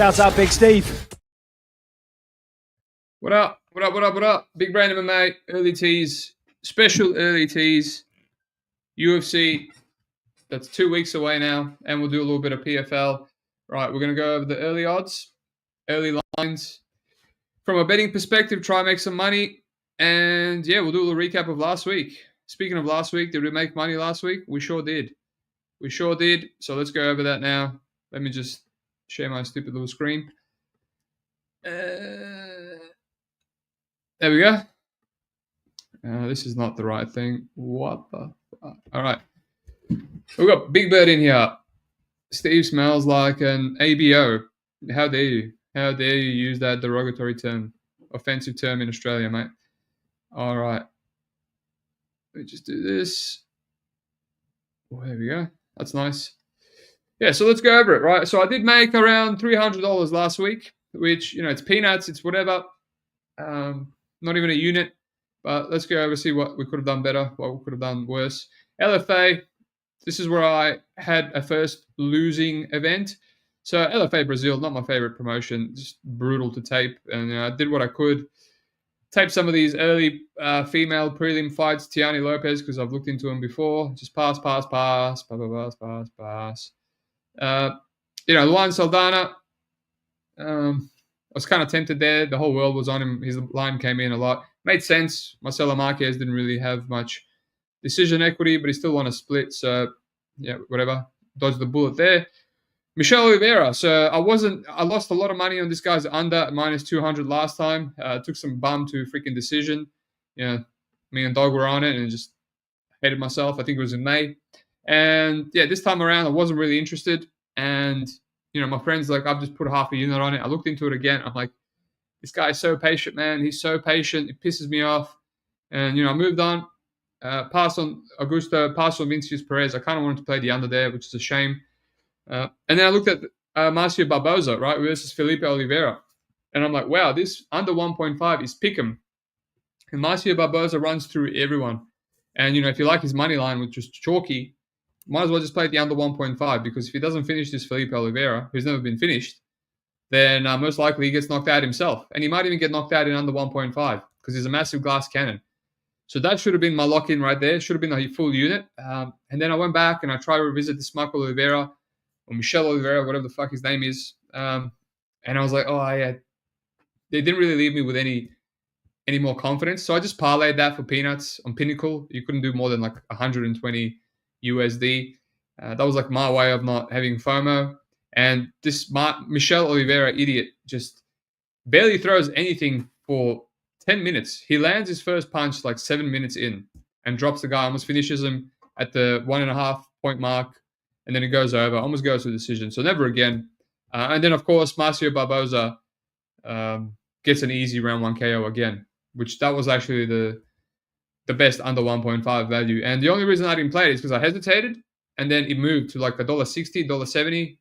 Shouts out BigSteve. What up? What up? What up? What up? Big Brain MMA, Early Tease, special Early Tease, UFC. That's 2 weeks away now, and we'll do a little bit of PFL. Right, we're going to go over the early odds, early lines. From a betting perspective, try and make some money. And yeah, we'll do a little recap of last week. Speaking of last week, did we make money last week? We sure did. We sure did. So let's go over that now. Let me just share my stupid little screen. There we go. This is not the right thing. What the fuck? All right. We've got Big Bird in here. Steve smells like an ABO. How dare you? How dare you use that derogatory term, offensive term in Australia, mate? All right. Let me just do this. Oh, there we go. That's nice. Yeah, so let's go over it, right? So I did make around $300 last week, which, you know, it's peanuts, it's whatever. Not even a unit. But let's go over, see what we could have done better, what we could have done worse. LFA, this is where I had a first losing event. So LFA Brazil, not my favorite promotion, just brutal to tape. And I did what I could. Taped some of these early female prelim fights, Tiani Lopez, because I've looked into them before. Just pass. Luan Saldana, I was kind of tempted there. The whole world was on him. His line came in a lot. Made sense. Marcelo Marquez didn't really have much decision equity, but he still won a split. So, yeah, whatever. Dodged the bullet there. Michelle Oliveira. So I lost a lot of money on this guy's under at -200 last time. Took some bum to freaking decision. Me and Dog were on it and just hated myself. I think it was in May. And yeah, this time around, I wasn't really interested. And, my friend's like, I've just put half a unit on it. I looked into it again. I'm like, this guy is so patient, man. He's so patient. It pisses me off. And, I moved on. Passed on Augusto, passed on Vinicius Perez. I kind of wanted to play the under there, which is a shame. And then I looked at Marcio Barboza, right, versus Felipe Oliveira. And I'm like, wow, this under 1.5 is pick'em. And Marcio Barboza runs through everyone. And, if you like his money line, which is chalky, might as well just play the under 1.5, because if he doesn't finish this Felipe Oliveira, who's never been finished, then most likely he gets knocked out himself. And he might even get knocked out in under 1.5 because he's a massive glass cannon. So that should have been my lock-in right there. Should have been a full unit. And then I went back and I tried to revisit this Michael Oliveira or Michelle Oliveira, whatever the fuck his name is. And I was like, oh, yeah. They didn't really leave me with any more confidence. So I just parlayed that for peanuts on Pinnacle. You couldn't do more than like 120 USD. That was like my way of not having FOMO. And this Michelle Oliveira idiot just barely throws anything for 10 minutes. He lands his first punch like 7 minutes in and drops the guy, almost finishes him at the 1.5 point mark. And then it goes over, almost goes to a decision. So never again. And then, of course, Marcio Barboza gets an easy round 1 KO again, which that was actually the best under 1.5 value. And the only reason I didn't play it is because I hesitated. And then it moved to like $1.60, $1.70.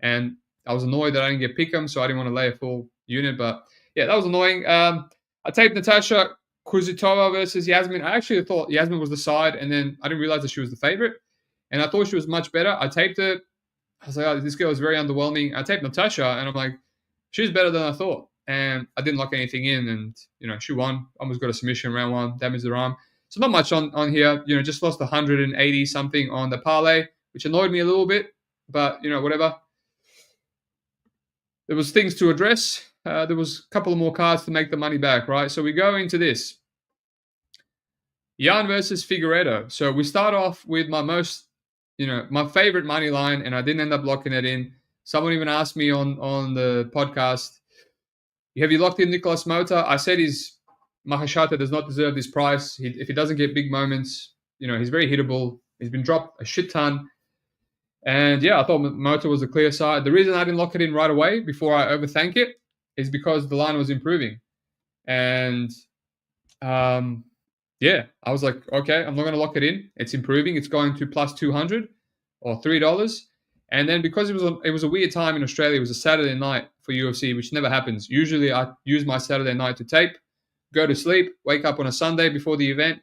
And I was annoyed that I didn't get pick'em, so I didn't want to lay a full unit. But yeah, that was annoying. I taped Natasha Kuzitova versus Yasmin. I actually thought Yasmin was the side, and then I didn't realize that she was the favorite. And I thought she was much better. I taped it. I was like, oh, this girl is very underwhelming. I taped Natasha, and I'm like, she's better than I thought. And I didn't lock anything in, and, she won. Almost got a submission round 1, damaged the arm. So not much on here. Just lost 180 something on the parlay, which annoyed me a little bit. But, whatever. There was things to address. There was a couple of more cards to make the money back, right? So we go into this. Jan versus Figueiredo. So we start off with my most, my favorite money line, and I didn't end up locking it in. Someone even asked me on the podcast, have you locked in Nicolas Mota? I said his Mahashata does not deserve this price. If he doesn't get big moments, he's very hittable. He's been dropped a shit ton. And yeah, I thought Mota was a clear side. The reason I didn't lock it in right away before I overthink it is because the line was improving. And yeah, I was like, okay, I'm not going to lock it in. It's improving. It's going to plus 200 or $3. And then because it was a weird time in Australia, it was a Saturday night for UFC, which never happens. Usually I use my Saturday night to tape, go to sleep, wake up on a Sunday before the event.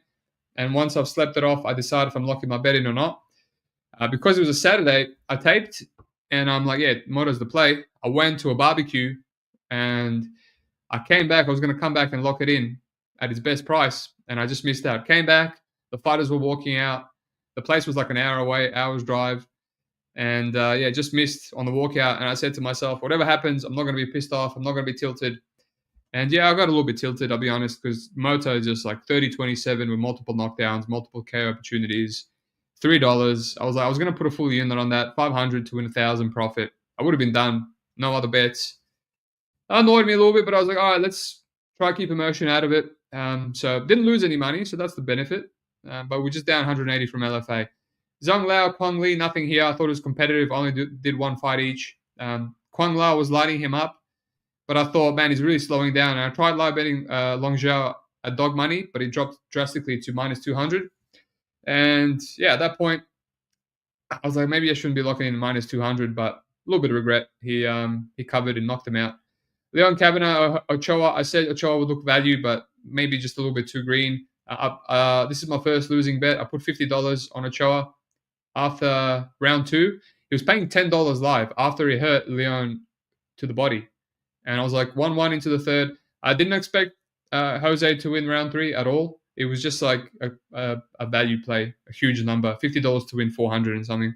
And once I've slept it off, I decide if I'm locking my bet in or not. Because it was a Saturday, I taped, and I'm like, yeah, Moto's the play. I went to a barbecue and I came back. I was going to come back and lock it in at its best price, and I just missed out. Came back. The fighters were walking out. The place was like an hour away, hour's drive. And yeah, just missed on the walkout. And I said to myself, whatever happens, I'm not going to be pissed off. I'm not going to be tilted. And yeah, I got a little bit tilted, I'll be honest, because Moto is just like 30-27 with multiple knockdowns, multiple KO opportunities, $3. I was like, I was going to put a full unit on that, 500 to win 1,000 profit. I would have been done. No other bets. That annoyed me a little bit, but I was like, all right, let's try keep emotion out of it. So didn't lose any money, so that's the benefit. But we're just down 180 from LFA. Zhang Lao, Kwang Li, nothing here. I thought it was competitive. Only did one fight each. Kwang Lao was lighting him up. But I thought, man, he's really slowing down. And I tried live betting Long Zhao at dog money, but it dropped drastically to minus 200. And yeah, at that point, I was like, maybe I shouldn't be locking in minus 200, but a little bit of regret. He covered and knocked him out. Leon Kavanagh, Ochoa. I said Ochoa would look value, but maybe just a little bit too green. This is my first losing bet. I put $50 on Ochoa after round 2. He was paying $10 live after he hurt Leon to the body. And I was like 1-1 into the third. I didn't expect Jose to win round 3 at all. It was just like a value play, a huge number, $50 to win 400 and something.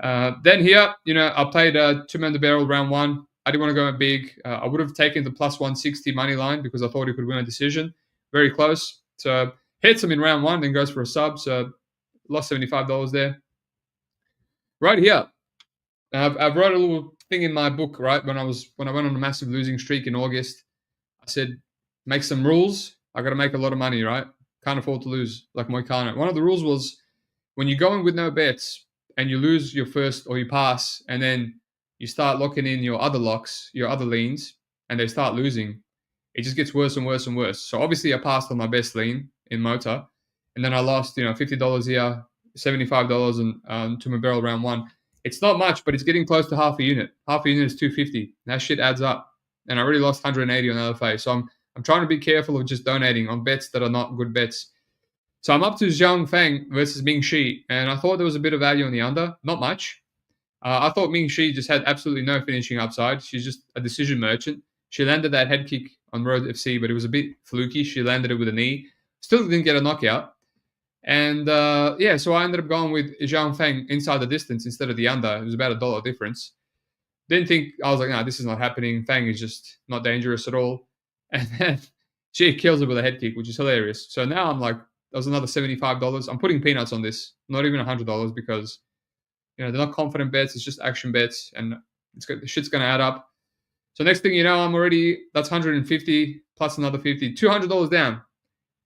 Then here, I played 2-man the barrel round 1. I didn't want to go big. I would have taken the plus 160 money line because I thought he could win a decision. Very close. So hits him in round 1, then goes for a sub. So lost $75 there. Right here, I've wrote a little thing in my book, right? When I went on a massive losing streak in August, I said, make some rules. I got to make a lot of money, right? Can't afford to lose like Moicano. One of the rules was when you go in with no bets and you lose your first or you pass, and then you start locking in your other locks, your other leans, and they start losing, it just gets worse and worse and worse. So obviously I passed on my best lean in Motor, and then I lost, $50 here, $75 and to my barrel round 1. It's not much, but it's getting close to half a unit. Half a unit is 250. That shit adds up. And I already lost 180 on LFA. So I'm trying to be careful of just donating on bets that are not good bets. So I'm up to Zhang Feng versus Ming Shi. And I thought there was a bit of value on the under. Not much. I thought Ming Shi just had absolutely no finishing upside. She's just a decision merchant. She landed that head kick on Road FC, but it was a bit fluky. She landed it with a knee. Still didn't get a knockout. And so I ended up going with Zhang Feng inside the distance instead of the under. It was about $1 difference. Didn't think, I was like, no, this is not happening. Feng is just not dangerous at all. And then she kills it with a head kick, which is hilarious. So now I'm like, that was another $75. I'm putting peanuts on this, not even $100 because, they're not confident bets. It's just action bets and the shit's going to add up. So next thing you know, that's 150 plus another 50, $200 down.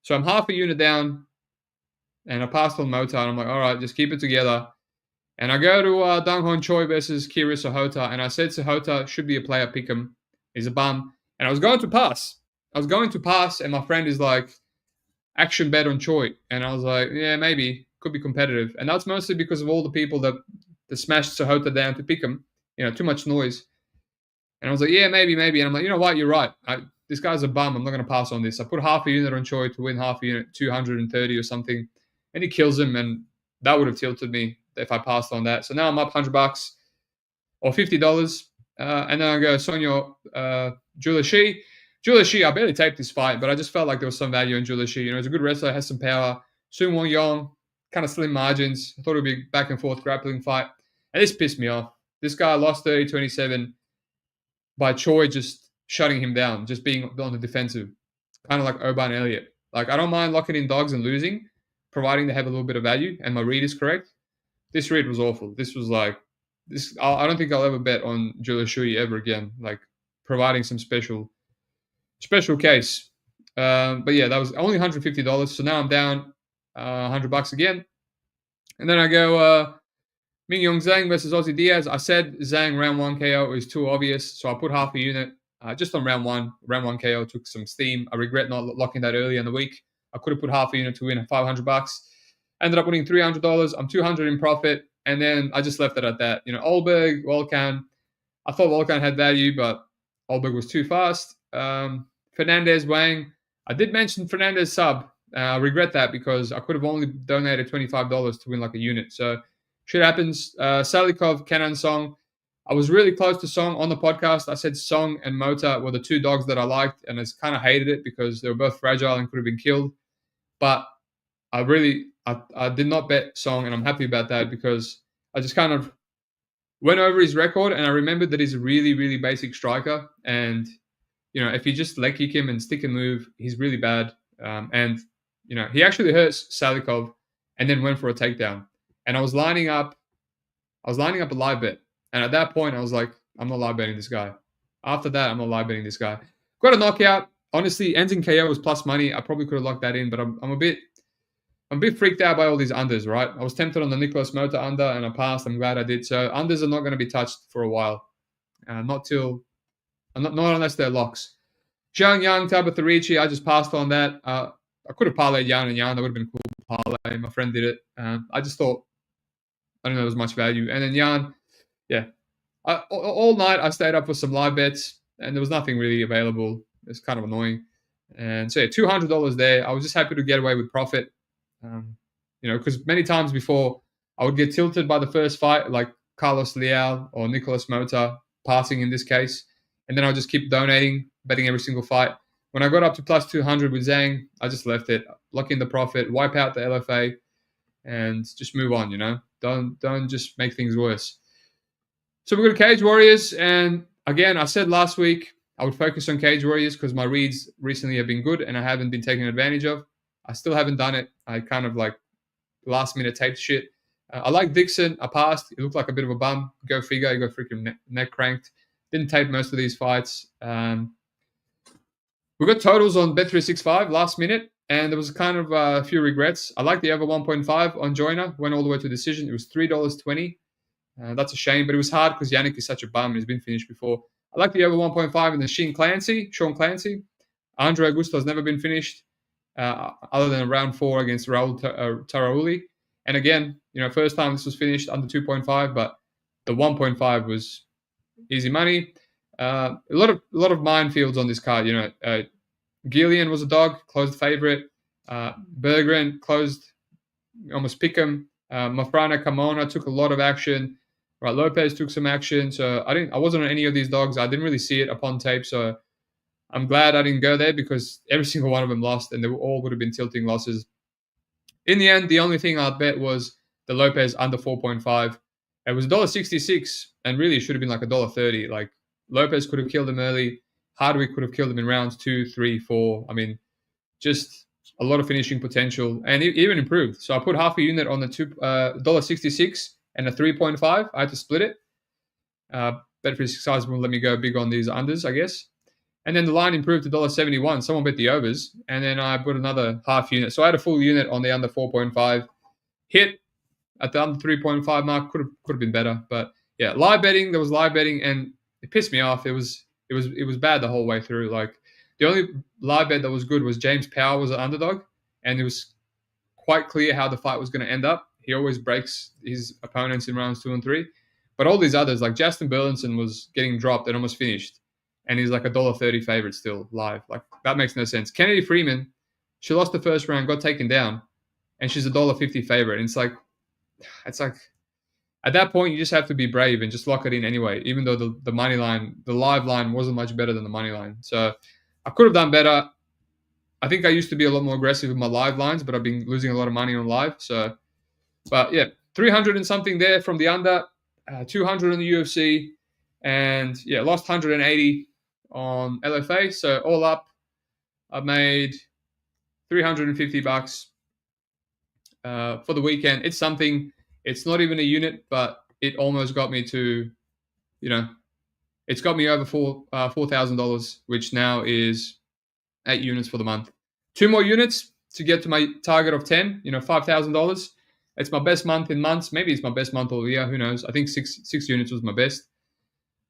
So I'm half a unit down. And I passed on Mota, and I'm like, all right, just keep it together. And I go to Dong Hon Choi versus Kira Sahota, and I said Sahota should be a player, pick him. He's a bum. And I was going to pass. And my friend is like, action bet on Choi. And I was like, yeah, maybe. Could be competitive. And that's mostly because of all the people that smashed Sahota down to pick him. Too much noise. And I was like, yeah, maybe. And I'm like, you know what, you're right. This guy's a bum. I'm not going to pass on this. I put half a unit on Choi to win half a unit, 230 or something. And he kills him, and that would have tilted me if I passed on that. So now I'm up $100 or $50. And then I go Sonia Julia Shi. Julia Shi, I barely taped this fight, but I just felt like there was some value in Julia Shi. He's a good wrestler, has some power. Sun Won Yong, kind of slim margins. I thought it would be a back and forth grappling fight. And this pissed me off. This guy lost 30-27 by Choi just shutting him down, just being on the defensive. Kind of like Oban Elliott. Like, I don't mind locking in dogs and losing, providing they have a little bit of value and my read is correct. This read was awful. This was like, I don't think I'll ever bet on Julia Shui ever again, like providing some special case. But yeah, that was only $150. So now I'm down $100 again. And then I go Ming Yong Zhang versus Ozzy Diaz. I said Zhang round 1 KO is too obvious. So I put half a unit just on round 1. Round 1 KO took some steam. I regret not locking that early in the week. I could have put half a unit to win $500. Ended up winning $300. I'm $200 in profit. And then I just left it at that. Olberg, Volkan. I thought Volkan had value, but Olberg was too fast. Fernandez, Wang. I did mention Fernandez sub. I regret that because I could have only donated $25 to win like a unit. So shit happens. Salikov, Kenan Song. I was really close to Song on the podcast. I said Song and Mota were the two dogs that I liked, and I kind of hated it because they were both fragile and could have been killed. But I did not bet Song, and I'm happy about that because I just kind of went over his record, and I remembered that he's a really, really basic striker. And, if you just leg kick him and stick and move, he's really bad. And, he actually hurt Salikov and then went for a takedown. And I was lining up a live bet. And at that point, I was like, I'm not live betting this guy. After that, I'm not live betting this guy. Got a knockout. Honestly, ends in KO was plus money. I probably could have locked that in, but I'm a bit freaked out by all these unders, right? I was tempted on the Nicholas Mota under, and I passed. I'm glad I did. So unders are not going to be touched for a while. Not unless they're locks. Zhang Yang, Tabitha Ricci, I just passed on that. I could have parlayed Yan and Yan. That would have been cool to parlay. My friend did it. I just thought, I don't know, there was much value. And then Yan, yeah. All night I stayed up for some live bets, and there was nothing really available. It's kind of annoying. And so, yeah, $200 there. I was just happy to get away with profit. Because many times before I would get tilted by the first fight, like Carlos Leal or Nicholas Mota, passing in this case. And then I'll just keep donating, betting every single fight. When I got up to plus 200 with Zhang, I just left it, lock in the profit, wipe out the LFA, and just move on, Don't just make things worse. So we've got Cage Warriors. And again, I said last week I would focus on Cage Warriors because my reads recently have been good and I haven't been taken advantage of. I still haven't done it. I kind of like last minute taped shit. I like Dixon. I passed. He looked like a bit of a bum. Go figure. He got freaking neck cranked. Didn't tape most of these fights. We got totals on Bet365 last minute, and there was kind of a few regrets. I like the over 1.5 on Joyner. Went all the way to decision. It was $3.20. That's a shame, but it was hard because Yannick is such a bum and he's been finished before. I like the over 1.5 in the Sean Clancy. Andre Augusto has never been finished. Other than round 4 against Raul Tarauli. And again, first time this was finished under 2.5, but the 1.5 was easy money. A lot of minefields on this card. Gillian was a dog, closed favorite. Berggren closed, almost pick him. Mafrana Camona took a lot of action. Right, Lopez took some action. So I wasn't on any of these dogs. I didn't really see it upon tape. So I'm glad I didn't go there because every single one of them lost, and they all would have been tilting losses. In the end, the only thing I'd bet was the Lopez under 4.5. It was $1.66, and really it should have been like $1.30. Like Lopez could have killed him early. Hardwick could have killed him in rounds 2, 3, 4. I mean, just a lot of finishing potential, and it even improved. So I put half a unit on the $1.66 and a 3.5. I had to split it. Bet365 will let me go big on these unders, I guess. And then the line improved to $1.71. Someone bet the overs. And then I put another half unit. So I had a full unit on the under 4.5. Hit at the under 3.5 mark. Could have been better. But yeah, live betting. There was live betting, and it pissed me off. It was bad the whole way through. Like the only live bet that was good was James Powell was an underdog, and it was quite clear how the fight was going to end up. He always breaks his opponents in rounds 2 and 3. But all these others, like Justin Burlinson was getting dropped and almost finished. And he's like $1.30 favorite still live. Like that makes no sense. Kennedy Freeman, she lost the first round, got taken down, and she's $1.50 favorite. And it's like at that point you just have to be brave and just lock it in anyway. Even though the money line, the live line, wasn't much better than the money line. So I could have done better. I think I used to be a lot more aggressive with my live lines, but I've been losing a lot of money on live. So, but yeah, 300 and something there from the under, 200 in the UFC, and yeah, lost 180. On LFA, so all up, I've made $350 for the weekend. It's something. It's not even a unit, but it almost got me to, it's got me over $4,000, which now is 8 units for the month. 2 more units to get to my target of 10. $5,000. It's my best month in months. Maybe it's my best month all year. Who knows? I think six units was my best,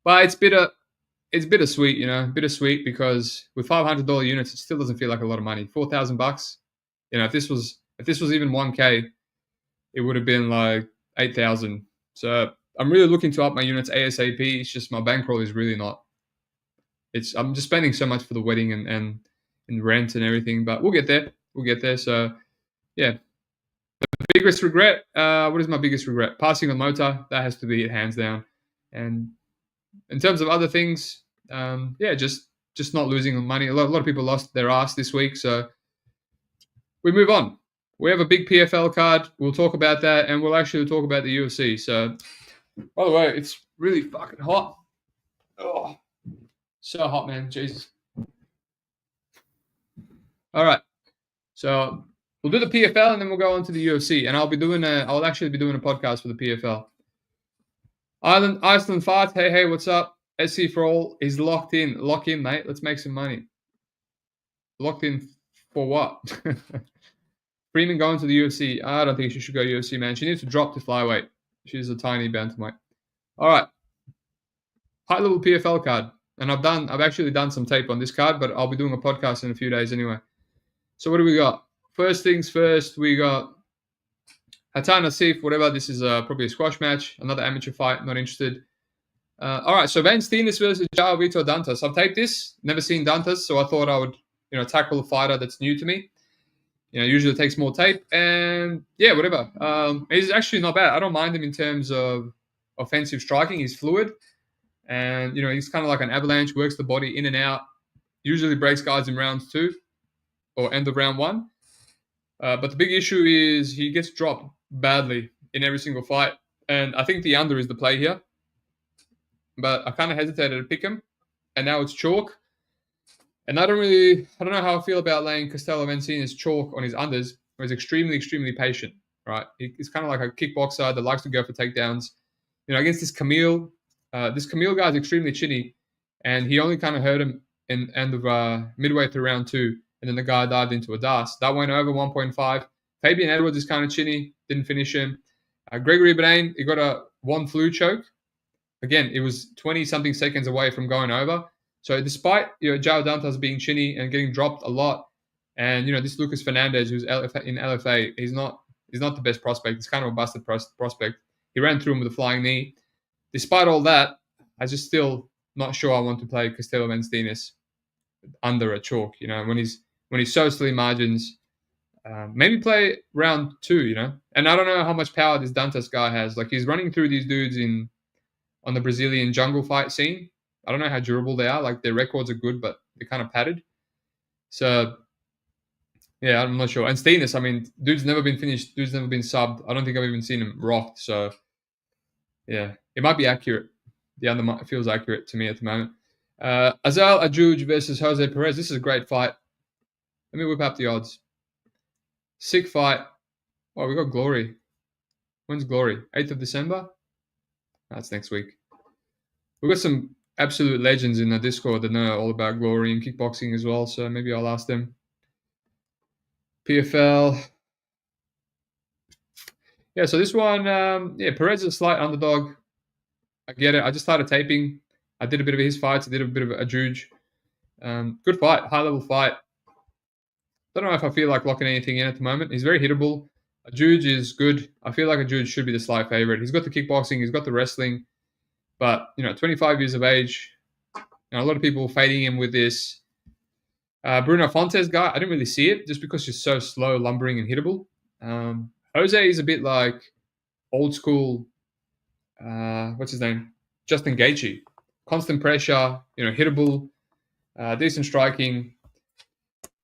but it's bitter. It's bittersweet, bittersweet because with $500 units, it still doesn't feel like a lot of money. $4,000, if this was even 1K, it would have been like 8,000. So I'm really looking to up my units ASAP. It's just my bankroll is really not. I'm just spending so much for the wedding and rent and everything, but we'll get there. So yeah, the biggest regret. What is my biggest regret? Passing on Mota. That has to be it, hands down. And In terms of other things, just not losing money. A lot of people lost their ass this week, so we move on. We have a big PFL card. We'll talk about that, and we'll actually talk about the UFC. So, by the way, it's really fucking hot. Oh, so hot, man. Jesus. All right. So we'll do the PFL, and then we'll go on to the UFC. And I'll actually be doing a podcast for the PFL. Iceland fight. Hey, what's up? SC for all is locked in. Lock in, mate. Let's make some money. Locked in for what? Freeman going to the UFC. I don't think she should go UFC, man. She needs to drop to flyweight. She's a tiny bantamweight. All right. High level PFL card. And I've actually done some tape on this card, but I'll be doing a podcast in a few days anyway. So what do we got? First things first, we got Hatan Asif, whatever. This is probably a squash match. Another amateur fight. Not interested. All right. So Van Steenis versus João Vitor Dantas. I've taped this. Never seen Dantas, so I thought I would, tackle a fighter that's new to me. Usually it takes more tape, and yeah, whatever. He's actually not bad. I don't mind him in terms of offensive striking. He's fluid, and he's kind of like an avalanche. Works the body in and out. Usually breaks guards in rounds 2 or end of round 1. But the big issue is he gets dropped badly in every single fight, and I think the under is the play here. But I kind of hesitated to pick him, and now it's chalk. And I don't know how I feel about laying Castelo Encinas chalk on his unders, where he's extremely, extremely patient, right? He's kind of like a kickboxer that likes to go for takedowns. Against this Camille guy is extremely chinny, and he only kind of hurt him in end of midway through round 2, and then the guy dived into a dust. That went over 1.5. Fabian Edwards is kind of chinny, didn't finish him. Gregory Brain, he got a one flu choke. Again, it was 20-something seconds away from going over. So despite João Dantas being chinny and getting dropped a lot, and this Lucas Fernandez who's in LFA, he's not the best prospect. He's kind of a busted prospect. He ran through him with a flying knee. Despite all that, I just still not sure I want to play Castelo Encinas under a chalk. When he's so slim margins, maybe play round 2. And I don't know how much power this Dantas guy has. Like he's running through these dudes on the Brazilian jungle fight scene. I don't know how durable they are. Like their records are good, but they're kind of padded. So, yeah, I'm not sure. And Steenis, I mean, dude's never been finished. Dude's never been subbed. I don't think I've even seen him rocked. So, yeah, it might be accurate. The under feels accurate to me at the moment. Azal Ajuj versus Jose Perez. This is a great fight. Let me whip up the odds. Sick fight. Oh, we got Glory. When's Glory? 8th of December? That's next week. We've got some absolute legends in the Discord that know all about Glory and kickboxing as well, so maybe I'll ask them. PFL. Yeah, so this one, Perez is a slight underdog. I get it. I just started taping. I did a bit of his fights. I did a bit of a Juge. Good fight, high-level fight. Don't know if I feel like locking anything in at the moment. He's very hittable. A Juge is good. I feel like a Juge should be the slight favorite. He's got the kickboxing. He's got the wrestling. But, 25 years of age, a lot of people fading him with this Bruno Fontes guy. I didn't really see it just because he's so slow, lumbering, and hittable. Jose is a bit like old school, what's his name? Justin Gaethje. Constant pressure, hittable, decent striking,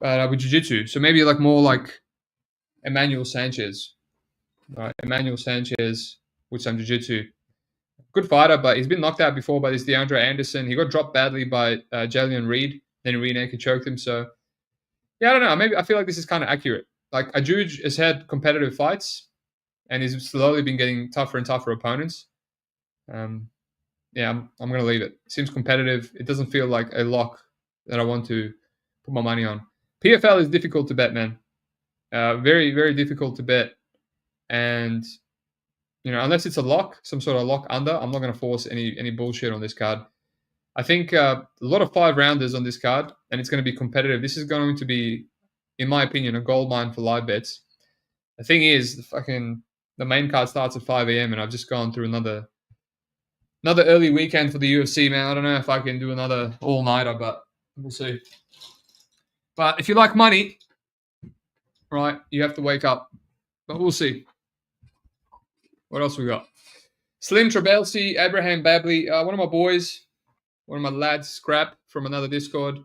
with jiu-jitsu. So maybe more like Emmanuel Sanchez. Right? Emmanuel Sanchez with some jiu-jitsu. Good fighter, but he's been knocked out before by this DeAndre Anderson. He got dropped badly by Jalen Reed. Then Reed naked choked him. So, yeah, I don't know. Maybe I feel like this is kind of accurate. Like, Ajuj has had competitive fights, and he's slowly been getting tougher and tougher opponents. I'm going to leave it. Seems competitive. It doesn't feel like a lock that I want to put my money on. PFL is difficult to bet, man. Very, very difficult to bet. And unless it's a lock, some sort of lock under, I'm not going to force any bullshit on this card. I think a lot of 5-rounders on this card, and it's going to be competitive. This is going to be, in my opinion, a gold mine for live bets. The thing is, the main card starts at 5 a.m. and I've just gone through another early weekend for the UFC, man. I don't know if I can do another all-nighter, but we'll see. But if you like money, right, you have to wake up. But we'll see. What else we got? Slim Trabelsi, Abraham Babley, one of my boys. one of my lads, Scrap, from another Discord.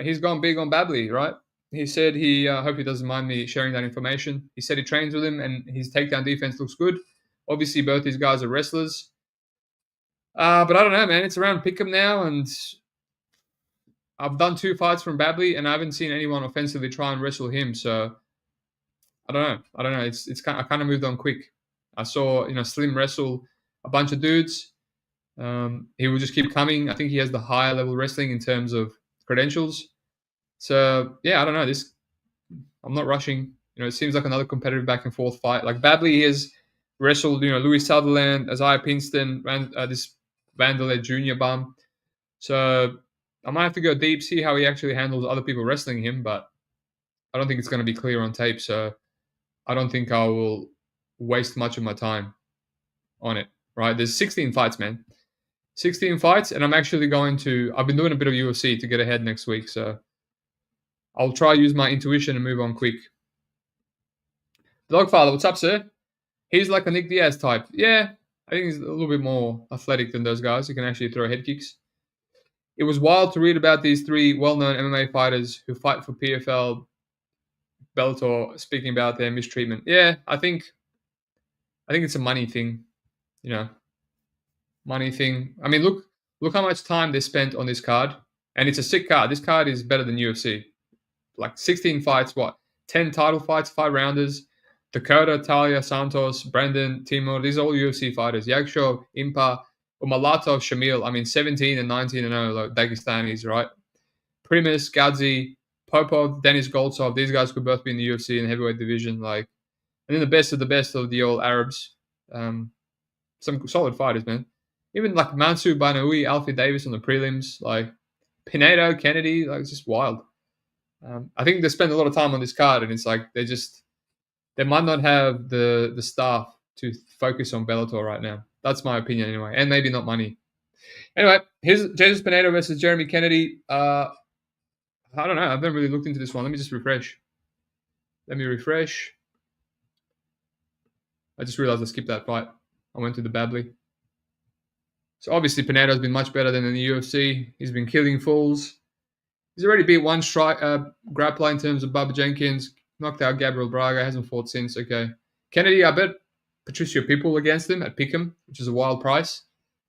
He's gone big on Babley, right? He said hope he doesn't mind me sharing that information. He said he trains with him and his takedown defense looks good. Obviously, both these guys are wrestlers. But I don't know, man. It's around pick'em now, and I've done 2 fights from Babley, and I haven't seen anyone offensively try and wrestle him. So I don't know. It's kind. I kind of moved on quick. I saw Slim wrestle a bunch of dudes. He will just keep coming. I think he has the higher level wrestling in terms of credentials. So yeah, I don't know. I'm not rushing. It seems like another competitive back and forth fight. Like Babley has wrestled, Louis Sutherland, Isaiah Pinston, this Vanderlei Jr. bum. So I might have to go deep, see how he actually handles other people wrestling him, but I don't think it's going to be clear on tape. So I don't think I will waste much of my time on it. Right? There's 16 fights, man. 16 fights, and I've been doing a bit of UFC to get ahead next week. So I'll try use my intuition and move on quick. Dogfather, what's up, sir? He's like a Nick Diaz type. Yeah, I think he's a little bit more athletic than those guys. He can actually throw head kicks. It was wild to read about these 3 well-known MMA fighters who fight for PFL, Bellator, speaking about their mistreatment. Yeah, I think it's a money thing. Money thing. I mean, look how much time they spent on this card, and it's a sick card. This card is better than UFC. Like 16 fights, 10 title fights, 5 rounders. Dakota, Talia, Santos, Brandon, Timur, these are all UFC fighters. Yagsho, Impa, Umalatov, Shamil. I mean, 17 and 19 and 0, like Dagestanis, right? Primus, Gadzi, Popov, Denis Goltsov. These guys could both be in the UFC in the heavyweight division. And then the best of the old Arabs. Some solid fighters, man. Even like Mansour Banoui, Alfie Davis on the prelims. Like Pinedo, Kennedy. Like it's just wild. I think they spend a lot of time on this card, and it's like they might not have the staff to focus on Bellator right now. That's my opinion anyway, and maybe not money. Anyway, here's Jesus Pinedo versus Jeremy Kennedy. I don't know. I haven't really looked into this one. Let me just refresh. Let me refresh. I just realized I skipped that fight. I went to the Babley. So obviously Pinedo's been much better than in the UFC. He's been killing fools. He's already beat one grappler in terms of Bubba Jenkins. Knocked out Gabriel Braga. Hasn't fought since. Okay. Kennedy, I bet Patricio People against him at Pick'em, which is a wild price.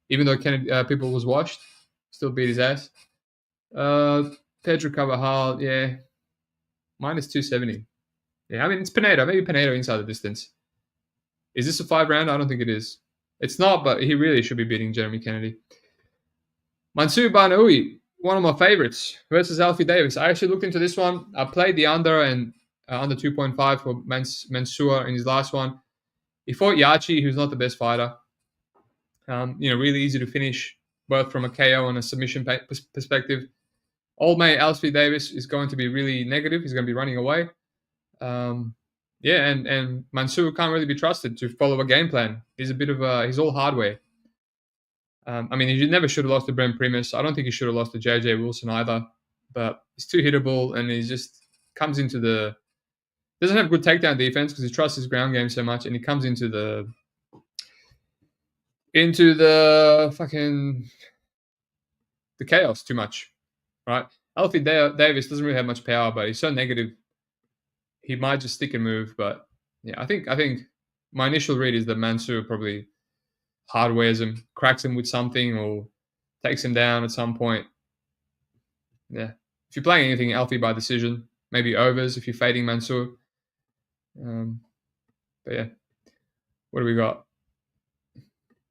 Even though Kennedy People was washed. Still beat his ass. Pedro Carvajal, yeah. Minus 270. Yeah, I mean, it's Pinedo. Maybe Pinedo inside the distance. Is this a 5-round? I don't think it is. It's not, but he really should be beating Jeremy Kennedy. Mansour Banoui, one of my favorites, versus Alfie Davis. I actually looked into this one. I played the under and under 2.5 for Mansour in his last one. He fought Yachi, who's not the best fighter. Really easy to finish, both from a KO and a submission perspective. Old mate Alfie Davis is going to be really negative. He's going to be running away. And Mansour can't really be trusted to follow a game plan. He's he's all hardware. I mean, he never should have lost to Brent Primus. I don't think he should have lost to JJ Wilson either. But he's too hittable, and he just comes into doesn't have good takedown defense because he trusts his ground game so much, and he comes into the chaos too much, right? Alfie Davis doesn't really have much power, but he's so negative. He might just stick and move, but yeah, I think my initial read is that Mansour probably hardwares him, cracks him with something, or takes him down at some point. Yeah, if you're playing anything, Alfie by decision, maybe overs if you're fading Mansour. But yeah, what do we got?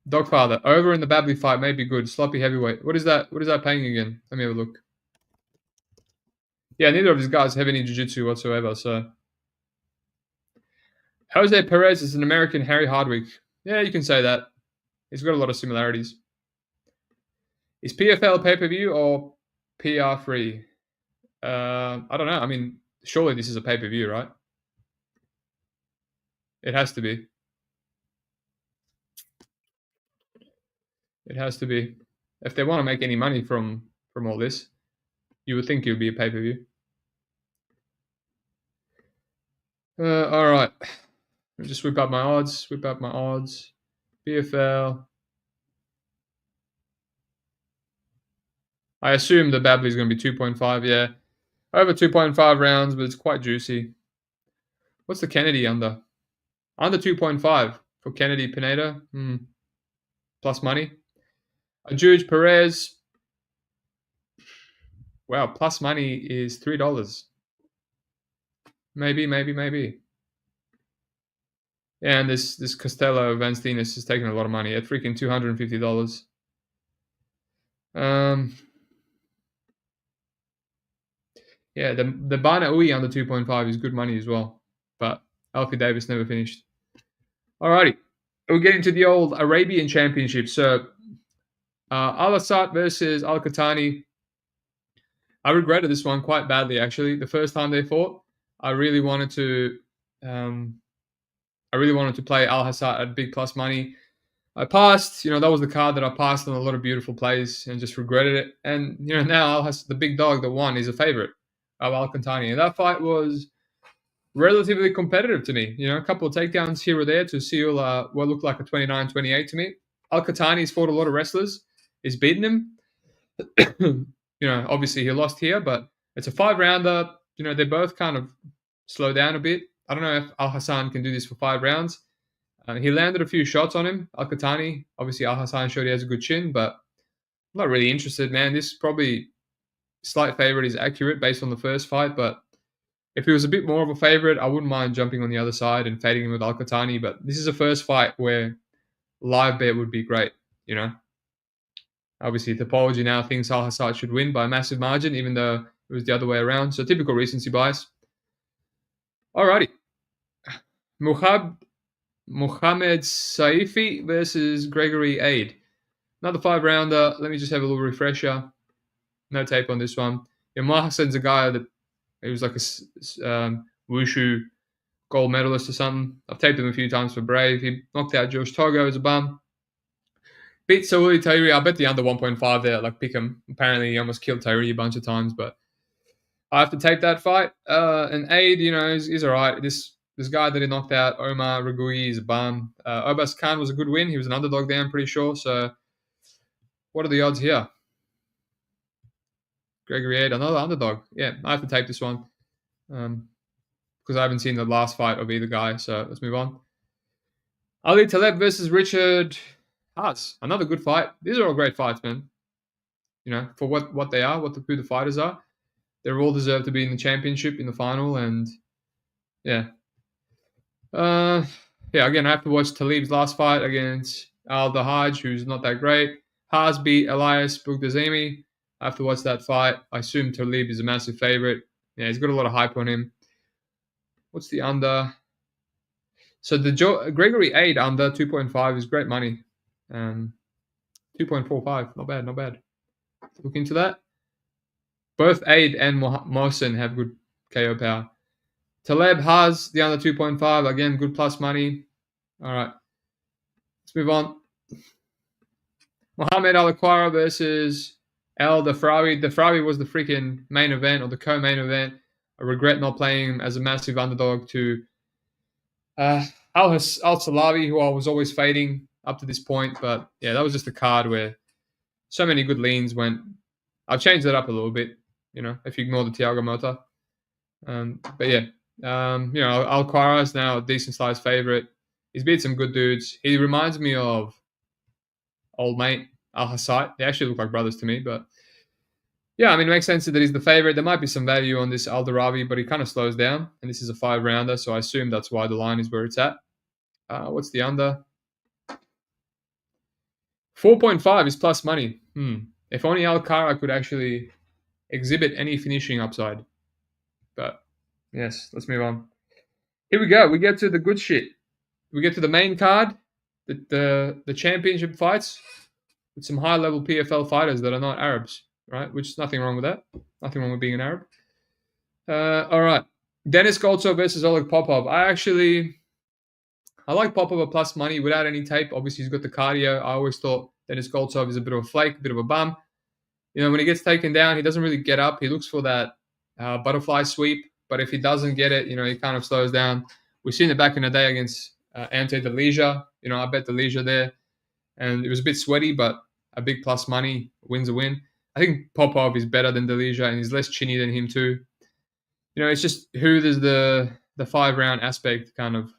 Dogfather over in the Babley fight may be good. Sloppy heavyweight. What is that? What is that paying again? Let me have a look. Yeah, neither of these guys have any jiu-jitsu whatsoever. So Jose Perez is an American Harry Hardwick. Yeah, you can say that. He's got a lot of similarities. Is PFL pay-per-view or PR free? I don't know. I mean, surely this is a pay-per-view, right? It has to be. It has to be. If they want to make any money from all this, you would think it would be a pay-per-view. All right. Let me just whip up my odds. PFL. I assume the Babley is going to be 2.5. Yeah, over 2.5 rounds, but it's quite juicy. What's the Kennedy under? Under 2.5 for Kennedy Pineda. Plus money. Juge Perez. Wow, plus money is $3. Maybe. Yeah, and this Costello Van Steenis is taking a lot of money at freaking $250. Yeah, the Bana Ui under 2.5 is good money as well, but Alfie Davis never finished. Alrighty, we're getting to the old Arabian Championship. So, Al Assad versus Al Qatani. I regretted this one quite badly, actually. The first time they fought, I really wanted to play Al Hassad at big plus money. I passed, that was the card that I passed on a lot of beautiful plays and just regretted it. And, now the big dog that won is a favorite of Al-Qatani. And that fight was relatively competitive to me. A couple of takedowns here or there to seal what looked like a 29-28 to me. Al-Qatani's fought a lot of wrestlers. He's beaten him. Obviously he lost here, but it's a 5-rounder. They both kind of slow down a bit. I don't know if Al-Hassan can do this for 5 rounds. He landed a few shots on him, Al-Qatani. Obviously, Al-Hassan showed he has a good chin, but I'm not really interested, man. This probably slight favorite is accurate based on the first fight, but if he was a bit more of a favorite, I wouldn't mind jumping on the other side and fading him with Al-Qatani, but this is a first fight where live bet would be great, Obviously, Topology now thinks Al-Hassan should win by a massive margin, even though it was the other way around. So typical recency bias. Alrighty. Mohamed Saifi versus Gregory Aid. Another 5-rounder. Let me just have a little refresher. No tape on this one. Mohsen's a guy that he was like a wushu gold medalist or something. I've taped him a few times for Brave. He knocked out Josh Togo as a bum. Beat Sauli Tairi. I bet the under 1.5 there. Like pick him. Apparently he almost killed Tairi a bunch of times, but I have to tape that fight. And Aid, he's all right. This guy that he knocked out, Omar Ragui, is a bum. Obas Khan was a good win. He was an underdog there, I'm pretty sure. So, what are the odds here? Gregory Aid, another underdog. Yeah, I have to tape this one because I haven't seen the last fight of either guy. So, let's move on. Ali Taleb versus Richard Haas. Another good fight. These are all great fights, man. For what they are, who the fighters are. They all deserve to be in the championship, in the final, and yeah. Again, I have to watch Talib's last fight against Al Dahaj, who's not that great. Haas beat Elias Bugdazemi. I have to watch that fight. I assume Talib is a massive favorite. Yeah, he's got a lot of hype on him. What's the under? So the Gregory Aid under 2.5 is great money. 2.45, not bad. Look into that. Both Aid and Mohsen have good KO power. Taleb has the under 2.5. Again, good plus money. All right. Let's move on. Mohamed Al-Akwara versus El Dafrawi. Dafrawi was the freaking main event or the co-main event. I regret not playing him as a massive underdog to Al-Salawi, who I was always fading up to this point. But yeah, that was just a card where so many good leans went. I've changed that up a little bit, if you ignore the Thiago Mota. But yeah. Al-Quara is now a decent-sized favorite. He's beat some good dudes. He reminds me of old mate Al-Hassad. They actually look like brothers to me, but yeah, it makes sense that he's the favorite. There might be some value on this Al-Darabi, but he kind of slows down, and this is a 5-rounder, so I assume that's why the line is where it's at. What's the under? 4.5 is plus money. If only Al-Qara could actually exhibit any finishing upside, but yes, let's move on. Here we go. We get to the good shit. We get to the main card, the championship fights with some high-level PFL fighters that are not Arabs, right? Which is nothing wrong with that. Nothing wrong with being an Arab. All right. Denis Goltsov versus Oleg Popov. I like Popov at plus money without any tape. Obviously, he's got the cardio. I always thought Denis Goltsov is a bit of a flake, a bit of a bum. When he gets taken down, he doesn't really get up. He looks for that butterfly sweep. But if he doesn't get it, he kind of slows down. We've seen it back in the day against Ante Delija. I bet Delija there. And it was a bit sweaty, but a big plus money. Win's a win. I think Popov is better than Delija, and he's less chinny than him too. It's just who does the 5-round aspect kind of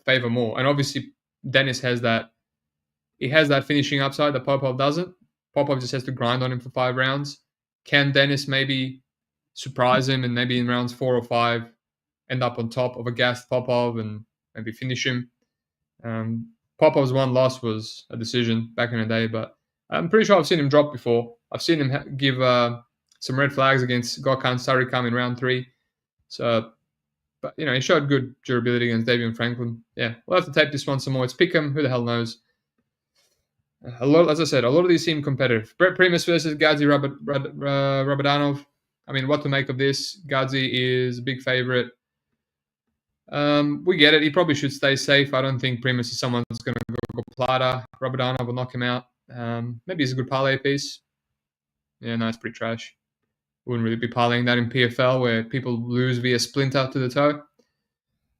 favor more. And obviously, Dennis has that. He has that finishing upside that Popov doesn't. Popov just has to grind on him for 5 rounds. Can Dennis maybe surprise him and maybe in rounds 4 or 5 end up on top of a gassed Popov and maybe finish him? Popov's one loss was a decision back in the day, but I'm pretty sure I've seen him drop before. I've seen him give some red flags against Gokhan Sarikam in round 3. So, but he showed good durability against Davion Franklin. Yeah, we'll have to tape this one some more. It's Pick'em. Who the hell knows? As I said, a lot of these seem competitive. Brett Primus versus Gadzi Rabadanov. I mean, what to make of this? Gadzi is a big favorite. We get it. He probably should stay safe. I don't think Primus is someone that's going to go plata. Rabadanov will knock him out. Maybe he's a good parlay piece. Yeah, no, it's pretty trash. Wouldn't really be parlaying that in PFL where people lose via splinter to the toe.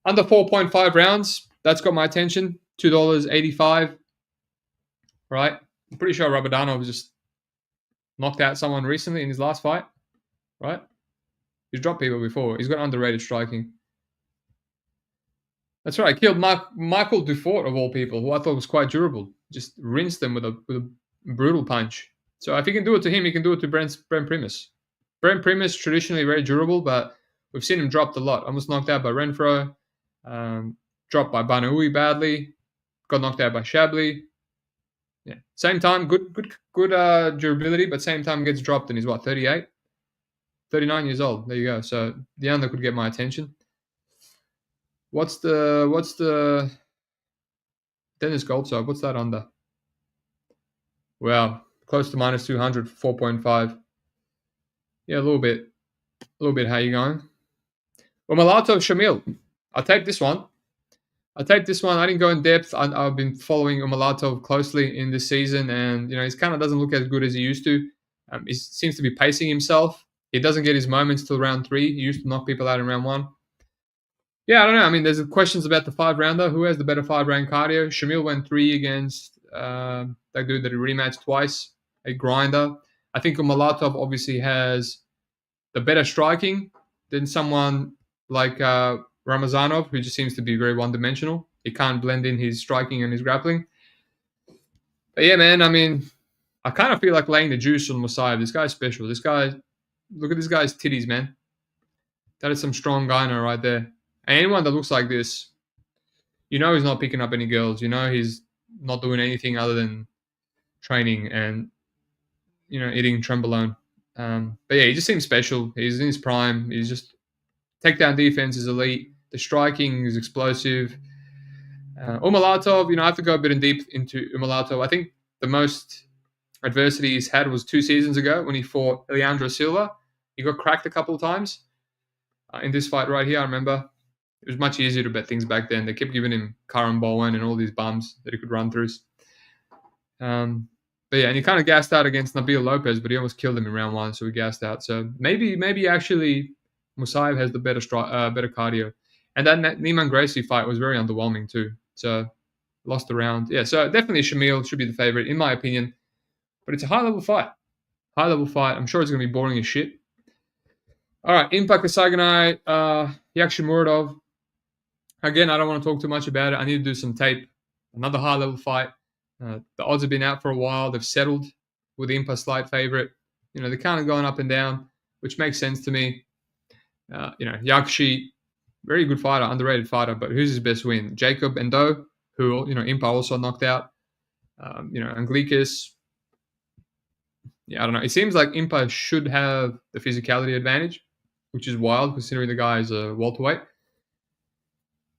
Under 4.5 rounds, that's got my attention. $2.85. Right? I'm pretty sure Rabadanov just knocked out someone recently in his last fight. Right? He's dropped people before. He's got underrated striking. That's right. Killed Michael Dufort, of all people, who I thought was quite durable. Just rinsed them with a brutal punch. So if he can do it to him, he can do it to Brent Primus. Brent Primus, traditionally very durable, but we've seen him dropped a lot. Almost knocked out by Renfro. Dropped by Banaui badly. Got knocked out by Shabley. Yeah. Same time, good durability, but same time gets dropped and he's 38? 39 years old. There you go. So the under could get my attention. What's the Dennis Goltsov? What's that under? Well, close to minus 200, 4.5. Yeah, a little bit. How you going? Well, Malato Shamil. I'll take this one. I didn't go in depth. I've been following Umalatov closely in this season, and he kind of doesn't look as good as he used to. He seems to be pacing himself. He doesn't get his moments till round 3. He used to knock people out in round 1. Yeah, I don't know. I mean, there's questions about the 5-rounder. Who has the better 5-round cardio? Shamil went 3 against that dude that he rematched twice, a grinder. I think Umalatov obviously has the better striking than someone like Ramazanov, who just seems to be very one-dimensional. He can't blend in his striking and his grappling. But yeah, man, I mean, I kind of feel like laying the juice on Musayev. This guy's special. Look at this guy's titties, man. That is some strong gyno right there. And anyone that looks like this, he's not picking up any girls. He's not doing anything other than training and, eating trembolone. But yeah, he just seems special. He's in his prime. He's just takedown defense is elite. The striking is explosive. Umalatov, I have to go a bit in deep into Umalatov. I think the most adversity he's had was 2 seasons ago when he fought Leandro Silva. He got cracked a couple of times. In this fight right here, I remember it was much easier to bet things back then. They kept giving him Karan Bowen and all these bums that he could run through. But yeah, and he kind of gassed out against Nabil Lopez, but he almost killed him in round 1, so he gassed out. So maybe actually Musayev has the better cardio. And that Neiman Gracie fight was very underwhelming too. So lost the round. Yeah, so definitely Shamil should be the favorite, in my opinion. But it's a high-level fight. I'm sure it's going to be boring as shit. All right, Impact Kasaganai, Yakshin Muradov. Again, I don't want to talk too much about it. I need to do some tape. Another high-level fight. The odds have been out for a while. They've settled with Impa slight favorite. They're kind of going up and down, which makes sense to me. Yakshi, very good fighter, underrated fighter, but who's his best win? Jacob Endo, who, Impa also knocked out. Anglicus. Yeah, I don't know. It seems like Impa should have the physicality advantage, which is wild considering the guy is a welterweight.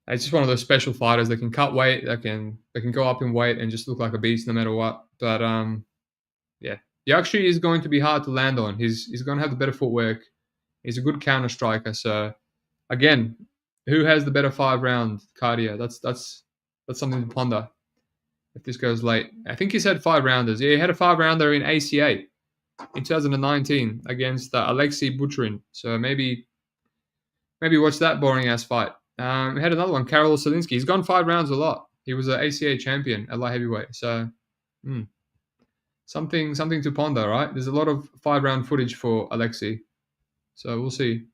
It's just one of those special fighters that can cut weight, that can go up in weight and just look like a beast no matter what. But yeah, Yakshi is going to be hard to land on. He's going to have the better footwork. He's a good counter striker. So again, who has the better 5-round cardio? That's something to ponder if this goes late. I think he's had 5-rounders. Yeah, he had a 5-rounder in ACA in 2019 against Alexei Bucharin. So maybe watch that boring ass fight. We had another one, Karol Selinsky. He's gone 5 rounds a lot. He was an ACA champion at light heavyweight. So something to ponder, right? There's a lot of 5-round footage for Alexei, so we'll see.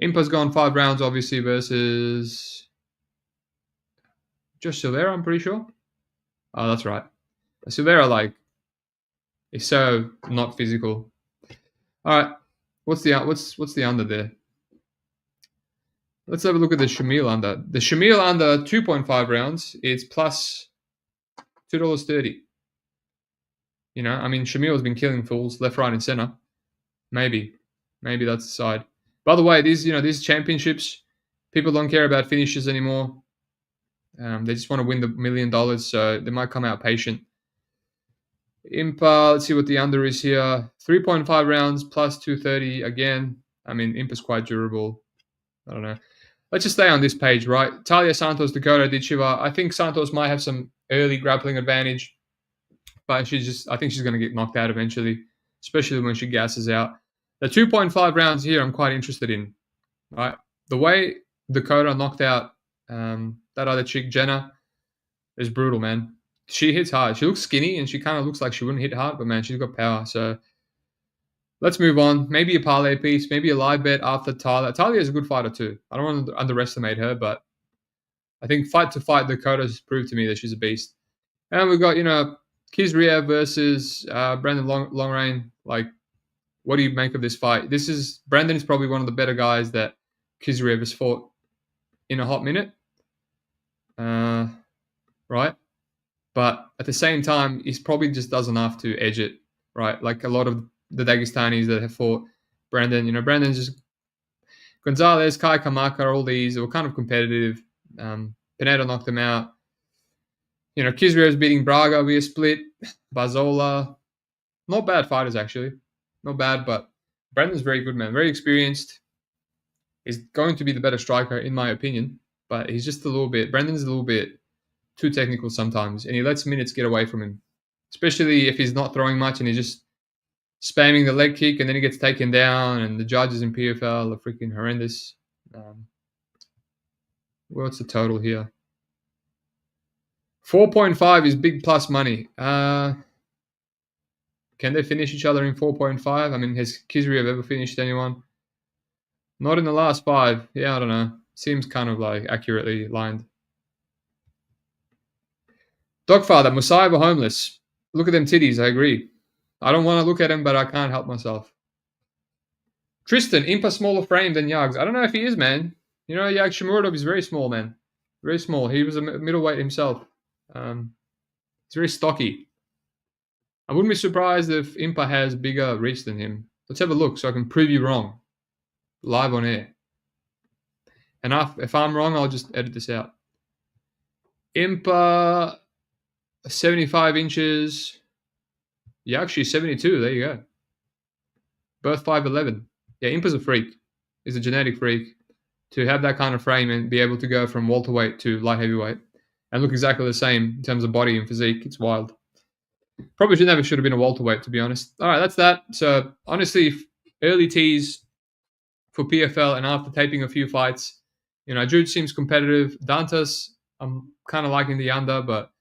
Impa's gone 5 rounds, obviously, versus Josh Silveira, I'm pretty sure. Oh, that's right. Silveira, like, is so not physical. All right, what's the under there? Let's have a look at the Shamil under. The Shamil under 2.5 rounds is plus $2.30. You know, I mean, Shamil has been killing fools left, right, and center. Maybe that's the side. By the way, these championships, people don't care about finishes anymore. They just want to win the $1 million, so they might come out patient. Impa, let's see what the under is here. 3.5 rounds plus 230 again. I mean, Impa's quite durable. I don't know. Let's just stay on this page, right? Talia Santos, Dakota Ditcheva. I think Santos might have some early grappling advantage, but I think she's going to get knocked out eventually, especially when she gasses out. The 2.5 rounds here, I'm quite interested in, right? The way Dakota knocked out that other chick, Jenna, is brutal, man. She hits hard. She looks skinny, and she kind of looks like she wouldn't hit hard, but man, she's got power. So let's move on. Maybe a parlay piece, maybe a live bet after Talia. Talia is a good fighter too. I don't want to underestimate her, but I think fight to fight, Dakota's proved to me that she's a beast. And we've got, Kizriev versus Brandon Longrain. Like, what do you make of this fight? Brandon is probably one of the better guys that Kizriev has fought in a hot minute. Right? But at the same time, he probably just does enough to edge it, right? Like a lot of the Dagestanis that have fought Brandon. Brandon's just Gonzalez, Kai Kamaka, all these were kind of competitive. Pineda knocked him out. Kizriev's beating Braga via split. Bazola. Not bad fighters, actually. Not bad, but Brandon's very good, man. Very experienced. He's going to be the better striker, in my opinion. But he's just Brandon's a little bit too technical sometimes, and he lets minutes get away from him, especially if he's not throwing much and he's just spamming the leg kick, and then he gets taken down, and the judges in PFL are freaking horrendous. What's the total here? 4.5 is big plus money. Can they finish each other in 4.5? I mean, has Kizriev ever finished anyone? Not in the last 5. Yeah, I don't know. Seems kind of like accurately lined. Dogfather, Musaiba homeless. Look at them titties, I agree. I don't want to look at him, but I can't help myself. Tristan, Impa smaller frame than Yags. I don't know if he is, man. Yag Shamuradov is very small, man. Very small. He was a middleweight himself. He's very stocky. I wouldn't be surprised if Impa has bigger reach than him. Let's have a look so I can prove you wrong. Live on air. And if I'm wrong, I'll just edit this out. Impa, 75 inches. Yeah, actually 72. There you go. Birth 5'11". Yeah, Impa's a freak. He's a genetic freak. To have that kind of frame and be able to go from welterweight to light heavyweight and look exactly the same in terms of body and physique, it's wild. Probably should have been a welterweight, to be honest. All right, that's that. So, honestly, early tease for PFL, and after taping a few fights, Jude seems competitive. Dantas, I'm kind of liking the under, but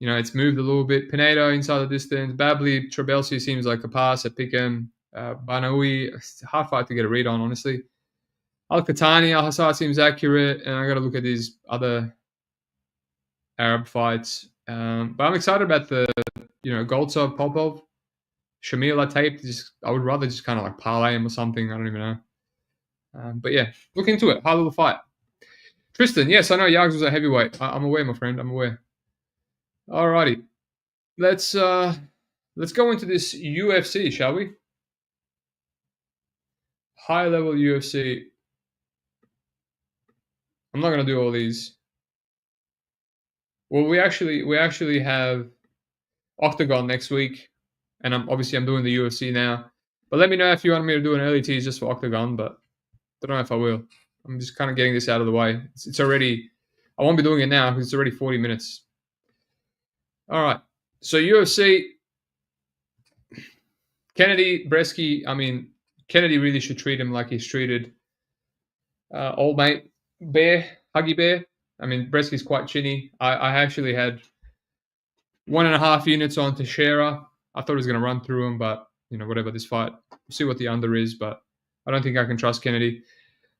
it's moved a little bit. Pineda inside the distance. Babley, Trabelsi seems like a pass at Pickham. Banaoui, it's a hard fight to get a read on, honestly. Al-Qatani, Al-Hassad seems accurate, and I got to look at these other Arab fights. But I'm excited about the, Goltsov, Popov, Shamil I taped. I would rather just kind of like parlay him or something. I don't even know. But yeah, look into it. High level fight. Tristan, yes, I know Yags was a heavyweight. I'm aware, my friend. I'm aware. Alrighty, let's go into this UFC, shall we? High level UFC. I'm not gonna do all these. Well, we actually have Octagon next week, and I'm doing the UFC now. But let me know if you want me to do an early tease just for Octagon. But don't know if I will. I'm just kind of getting this out of the way. It's already. I won't be doing it now because it's already 40 minutes. All right. So UFC. Kennedy, Bresky. I mean, Kennedy really should treat him like he's treated old mate Bear, Huggy Bear. I mean, Bresky's quite chinny. I actually had 1.5 units on Teixeira. I thought he was going to run through him, but, whatever, this fight. We'll see what the under is, but I don't think I can trust Kennedy.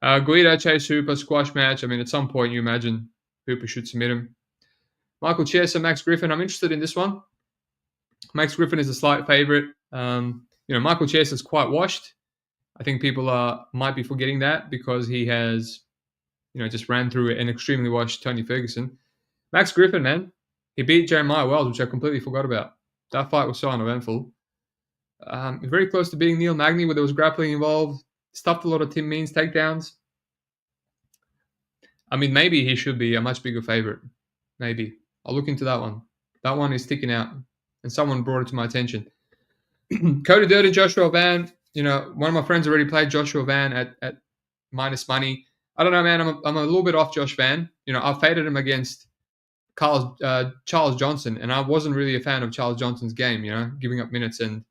Guida, Chase Hooper, squash match. I mean, at some point you imagine Hooper should submit him. Michael Chiesa, Max Griffin. I'm interested in this one. Max Griffin is a slight favorite. Michael Chiesa is quite washed. I think people might be forgetting that because he has, just ran through an extremely washed Tony Ferguson. Max Griffin, man, he beat Jeremiah Wells, which I completely forgot about. That fight was so uneventful. Very close to beating Neil Magny, where there was grappling involved. Stuffed a lot of Tim Means takedowns. I mean, maybe he should be a much bigger favorite. Maybe. I'll look into that one. That one is sticking out, and someone brought it to my attention. Cody Durden, Joshua Van. One of my friends already played Joshua Van at minus money. I don't know, man. I'm a little bit off Josh Van. I faded him against Charles Johnson, and I wasn't really a fan of Charles Johnson's game, giving up minutes. And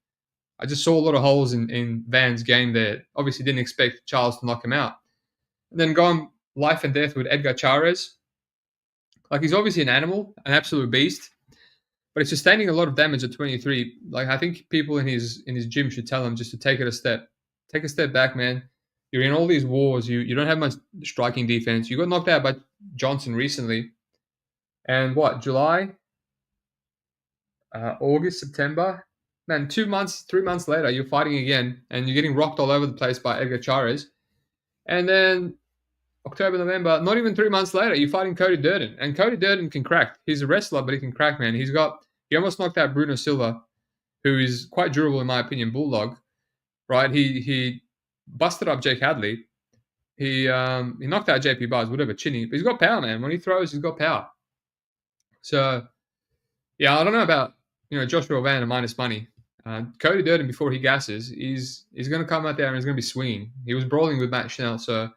I just saw a lot of holes in Van's game there. Obviously didn't expect Charles to knock him out. And then going life and death with Edgar Chairez. Like, he's obviously an animal, an absolute beast, but he's sustaining a lot of damage at 23. Like, I think people in his gym should tell him just to take a step back, man. You're in all these wars. You don't have much striking defense. You got knocked out by Johnson recently. And what, July, August, September? Man, 3 months later, you're fighting again, and you're getting rocked all over the place by Edgar Chairez. And then October, November, not even 3 months later, you're fighting Cody Durden. And Cody Durden can crack. He's a wrestler, but he can crack, man. He almost knocked out Bruno Silva, who is quite durable, in my opinion, bulldog, right? He busted up Jake Hadley. He knocked out JP Buzz, whatever, Chinny. But he's got power, man. When he throws, he's got power. So, yeah, I don't know about, Joshua Van and minus money. Cody Durden, before he gasses, he's going to come out there and he's going to be swinging. He was brawling with Matt Schnell, so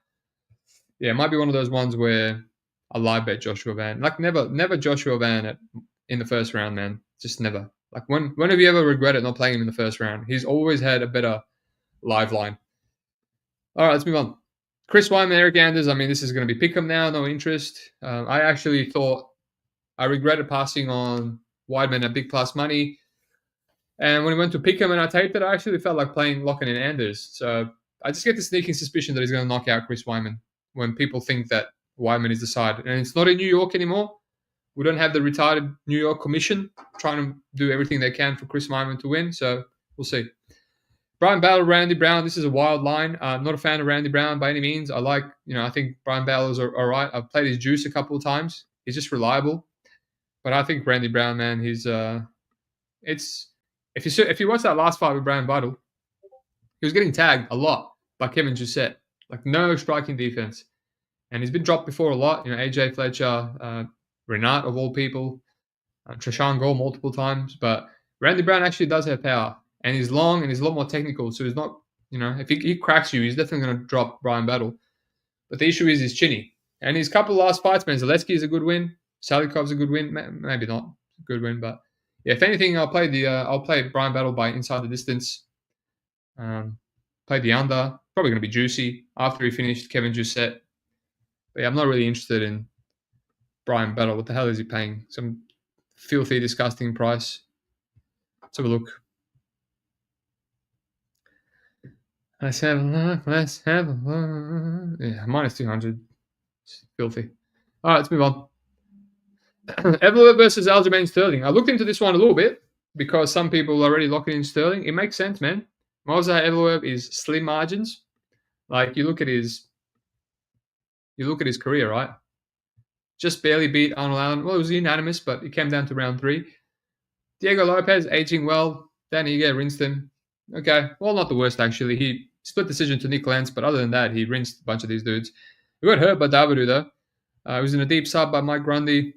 yeah, it might be one of those ones where I live bet Joshua Van. Like, never Joshua Van in the first round, man. Just never. Like, when have you ever regretted not playing him in the first round? He's always had a better live line. All right, let's move on. Chris Weidman, Eric Anders. I mean, this is going to be pick'em now. No interest. I actually thought I regretted passing on Weidman at big plus money. And when he went to pick him and I taped it, I actually felt like locking in Anders. So I just get the sneaking suspicion that he's going to knock out Chris Weidman when people think that Weidman is the side. And it's not in New York anymore. We don't have the retired New York Commission trying to do everything they can for Chris Weidman to win. So we'll see. Brian Battle, Randy Brown. This is a wild line. I'm not a fan of Randy Brown by any means. I think Brian Battle's all right. I've played his juice a couple of times. He's just reliable. But I think Randy Brown, man, if you watch that last fight with Brian Battle, he was getting tagged a lot by Kevin Jousset. Like, no striking defense. And he's been dropped before a lot. AJ Fletcher, Renat of all people, Trishan Gall multiple times. But Randy Brown actually does have power. And he's long and he's a lot more technical. So he's not, if he cracks you, he's definitely going to drop Brian Battle. But the issue is his chinny. And his couple of last fights, man, Zaleski is a good win. Salikov's a good win. Maybe not a good win, but yeah, if anything, I'll play Brian Battle by inside the distance. Play the under. Probably going to be juicy after he finished Kevin Jousset. But yeah, I'm not really interested in Brian Battle. What the hell is he paying? Some filthy, disgusting price. Let's have a look. Let's have a look. Yeah, minus 200. It's filthy. All right, let's move on. Evloev versus Aljamain Sterling. I looked into this one a little bit because some people already locking in Sterling. It makes sense, man. Movsar Evloev is slim margins. Like, you look at his career, right? Just barely beat Arnold Allen. Well, it was unanimous, but it came down to round 3. Diego Lopez, aging well. Danny Ige rinsed him. Okay, well, not the worst, actually. He split decision to Nick Lentz, but other than that, he rinsed a bunch of these dudes. He got hurt by Davidu, though. He was in a deep sub by Mike Grundy.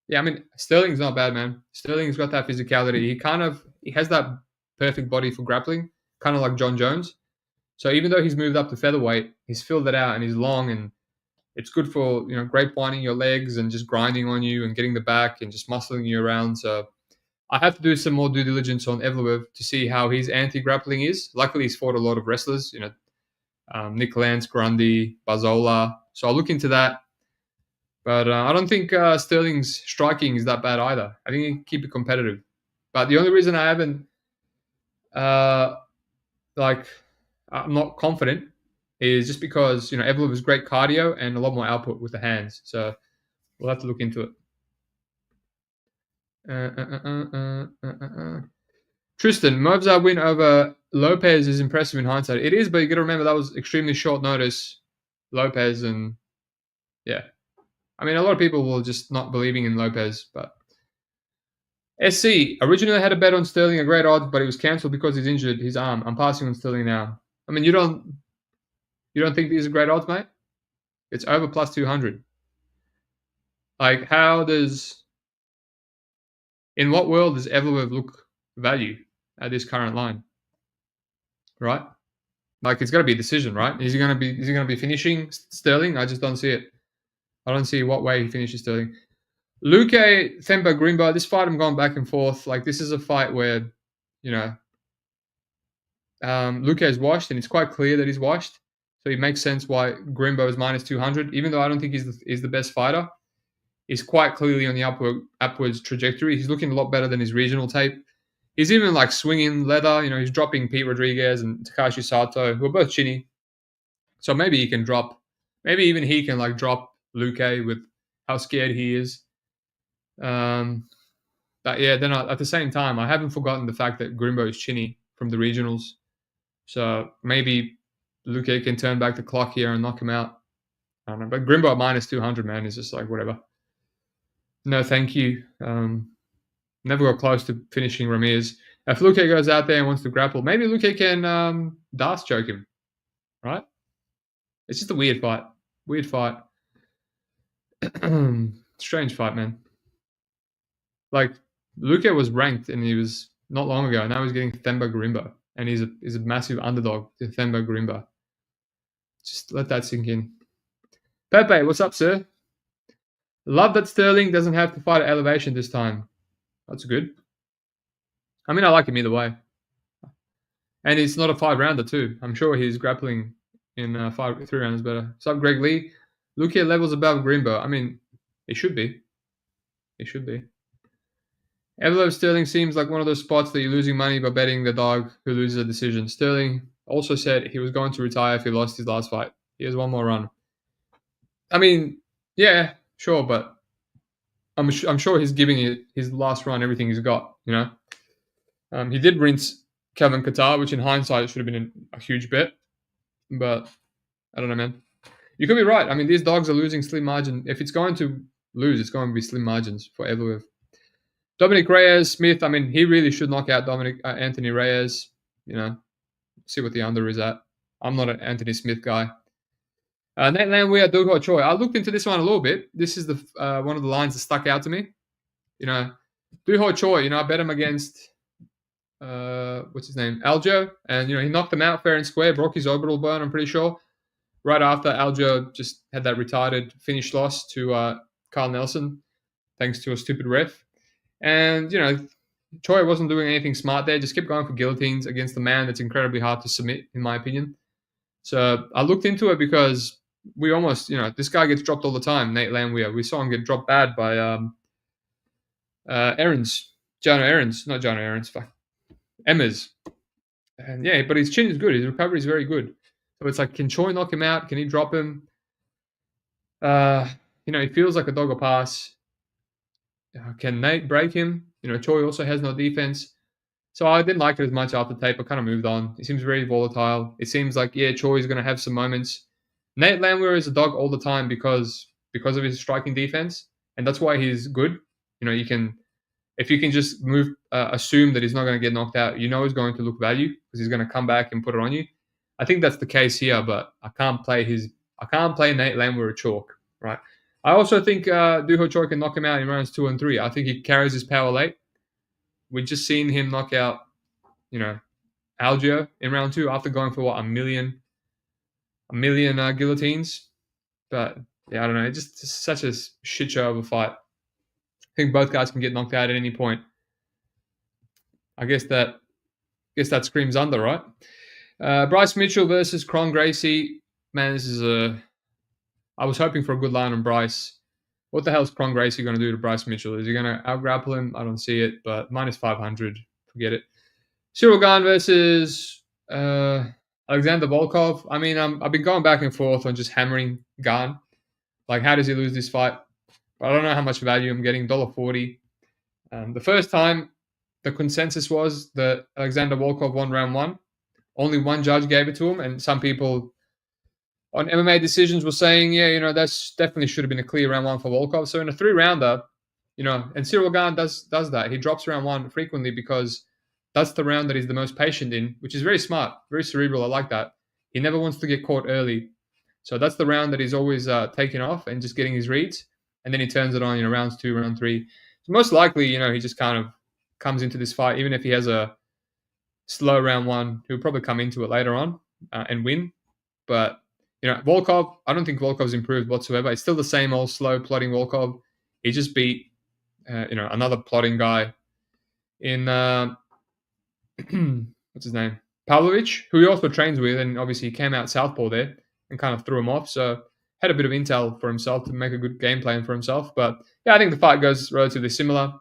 Yeah, I mean, Sterling's not bad, man. Sterling's got that physicality. He has that perfect body for grappling, kind of like John Jones. So even though he's moved up to featherweight, he's filled it out and he's long, and it's good for, grapevining your legs and just grinding on you and getting the back and just muscling you around. So I have to do some more due diligence on Evloev to see how his anti-grappling is. Luckily, he's fought a lot of wrestlers, Nick Lance, Grundy, Bazola. So I'll look into that. But I don't think Sterling's striking is that bad either. I think he can keep it competitive. But the only reason I haven't like I'm not confident is just because Evloev has great cardio and a lot more output with the hands. So we'll have to look into it. Tristan, Movzar win over Lopez is impressive in hindsight. It is, but you got to remember that was extremely short notice. Lopez and yeah, I mean a lot of people will just not believing in Lopez, but SC originally had a bet on Sterling at great odds, but it was cancelled because he's injured his arm. I'm passing on Sterling now. I mean, you don't think these are great odds, mate? It's over plus 200. Like, in what world does Evloev look value at this current line? Right? Like, it's got to be a decision, right? Is he going to be finishing Sterling? I just don't see it. I don't see what way he finishes Sterling. Luke Themba Grimbo, this fight I'm going back and forth. Like, this is a fight where, Luke is washed, and it's quite clear that he's washed. So it makes sense why Grimbo is minus 200, even though I don't think he's the best fighter. He's quite clearly on the upwards trajectory. He's looking a lot better than his regional tape. He's even like swinging leather. He's dropping Pete Rodriguez and Takashi Sato, who are both chinny. So maybe he can drop. Maybe even he can like drop Luke with how scared he is. But yeah, then at the same time, I haven't forgotten the fact that Grimbo is chinny from the regionals. So maybe Luke can turn back the clock here and knock him out. I don't know. But Grimbo at minus 200, man, is just like whatever. No, thank you. Never got close to finishing Ramirez. If Luque goes out there and wants to grapple, maybe Luque can dast choke him, right? It's just a weird fight. Weird fight. Strange fight, man. Like, Luque was ranked, and he was not long ago. Now he's getting Themba Gorimbo, and he's a massive underdog to Themba Gorimbo. Just let that sink in. Pepe, what's up, sir? Love that Sterling doesn't have to fight at elevation this time. That's good. I mean, I like him either way. And it's not a 5-rounder too. I'm sure he's grappling in 3 rounds better. What's up, Greg Lee? Luque levels above Grimbo. I mean, it should be. It should be. Evloev Sterling seems like one of those spots that you're losing money by betting the dog who loses a decision. Sterling also said he was going to retire if he lost his last fight. He has one more run. I mean, yeah, sure, but I'm sure he's giving it his last run, everything he's got, He did rinse Kevin Qatar, which in hindsight should have been a huge bet. But I don't know, man. You could be right. I mean, these dogs are losing slim margin. If it's going to lose, it's going to be slim margins for Evloev. Dominic Reyes, Smith, I mean, he really should knock out Anthony Reyes. See what the under is at. I'm not an Anthony Smith guy. Nate Landwehr, Duho Choi. I looked into this one a little bit. This is the one of the lines that stuck out to me. Duho Choi, I bet him against, what's his name? Aljo. And, he knocked him out fair and square, broke his orbital bone, I'm pretty sure. Right after Aljo just had that retarded finish loss to Carl Nelson, thanks to a stupid ref. And, Choi wasn't doing anything smart there, just kept going for guillotines against a man that's incredibly hard to submit, in my opinion. So I looked into it because we almost, this guy gets dropped all the time, Nate Landwehr. We saw him get dropped bad by Jono Aarons, Emmers. And yeah, but his chin is good. His recovery is very good. So it's like, can Choi knock him out? Can he drop him? He feels like a dog will pass. Can Nate break him? Choi also has no defense. So I didn't like it as much after tape. I kind of moved on. It seems very volatile. It seems like, Choi is going to have some moments. Nate Landwehr is a dog all the time because of his striking defense. And that's why he's good. If you can just assume that he's not going to get knocked out, he's going to look value because he's going to come back and put it on you. I think that's the case here, but I can't play Nate Landwehr a chalk, right? I also think Duho Choi can knock him out in rounds 2 and 3. I think he carries his power late. We've just seen him knock out, Algio in round 2 after going for a million guillotines. But yeah, I don't know. It's just such a shit show of a fight. I think both guys can get knocked out at any point. I guess that screams under, right? Bryce Mitchell versus Kron Gracie. Man, this is I was hoping for a good line on Bryce. What the hell is Kron Gracie going to do to Bryce Mitchell? Is he going to out-grapple him? I don't see it, but minus 500, forget it. Cyril Gane versus Alexander Volkov. I mean, I've been going back and forth on just hammering Gane. Like, how does he lose this fight? I don't know how much value I'm getting. $1.40. The first time, the consensus was that Alexander Volkov won round one. Only one judge gave it to him, and some people on MMA decisions were saying, yeah, that's definitely should have been a clear round one for Volkov. So in a 3-rounder, and Cyril Gane does that. He drops round one frequently because that's the round that he's the most patient in, which is very smart, very cerebral. I like that. He never wants to get caught early. So that's the round that he's always taking off and just getting his reads. And then he turns it on, rounds 2, round 3. So most likely, he just kind of comes into this fight, even if he has a slow round one, he'll probably come into it later on and win. But, Volkov, I don't think Volkov's improved whatsoever. It's still the same old slow plodding Volkov. He just beat, another plodding guy in, what's his name? Pavlovich, who he also trains with, and obviously he came out southpaw there and kind of threw him off. So had a bit of intel for himself to make a good game plan for himself. But yeah, I think the fight goes relatively similar.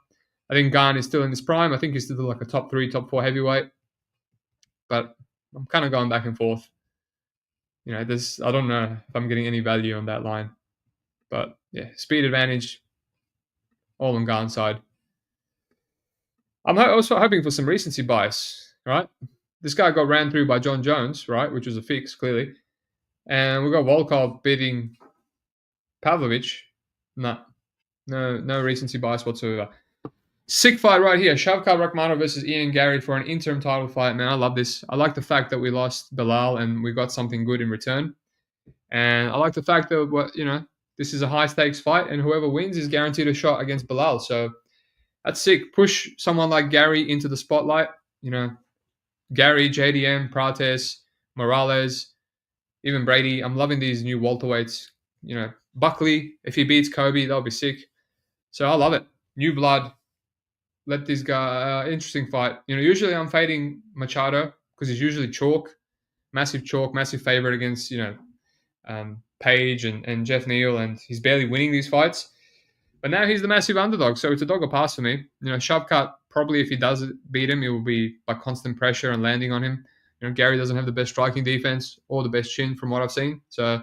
I think Gane is still in his prime. I think he's still like a top 3, top 4 heavyweight. But I'm kind of going back and forth. I don't know if I'm getting any value on that line. But yeah, speed advantage, all on Gane's side. I'm also hoping for some recency bias, right? This guy got ran through by John Jones, right, which was a fix, clearly. And we got Volkov beating Pavlovich. No recency bias whatsoever. Sick fight right here. Shavkat Rakhmonov versus Garry for an interim title fight. Man, I love this. I like the fact that we lost Bilal and we got something good in return. And I like the fact that, this is a high-stakes fight and whoever wins is guaranteed a shot against Bilal. So that's sick. Push someone like Garry into the spotlight. Garry, JDM, Prates, Morales, even Brady. I'm loving these new welterweights. Buckley, if he beats Kobe, that'll be sick. So I love it. New blood. Let this guy, interesting fight. Usually I'm fading Machado because he's usually massive favorite against, Page and Jeff Neal, and he's barely winning these fights. But now he's the massive underdog, so it's a dog or pass for me. Shavkat, probably if he does beat him, it will be by constant pressure and landing on him. Garry doesn't have the best striking defense or the best chin from what I've seen. So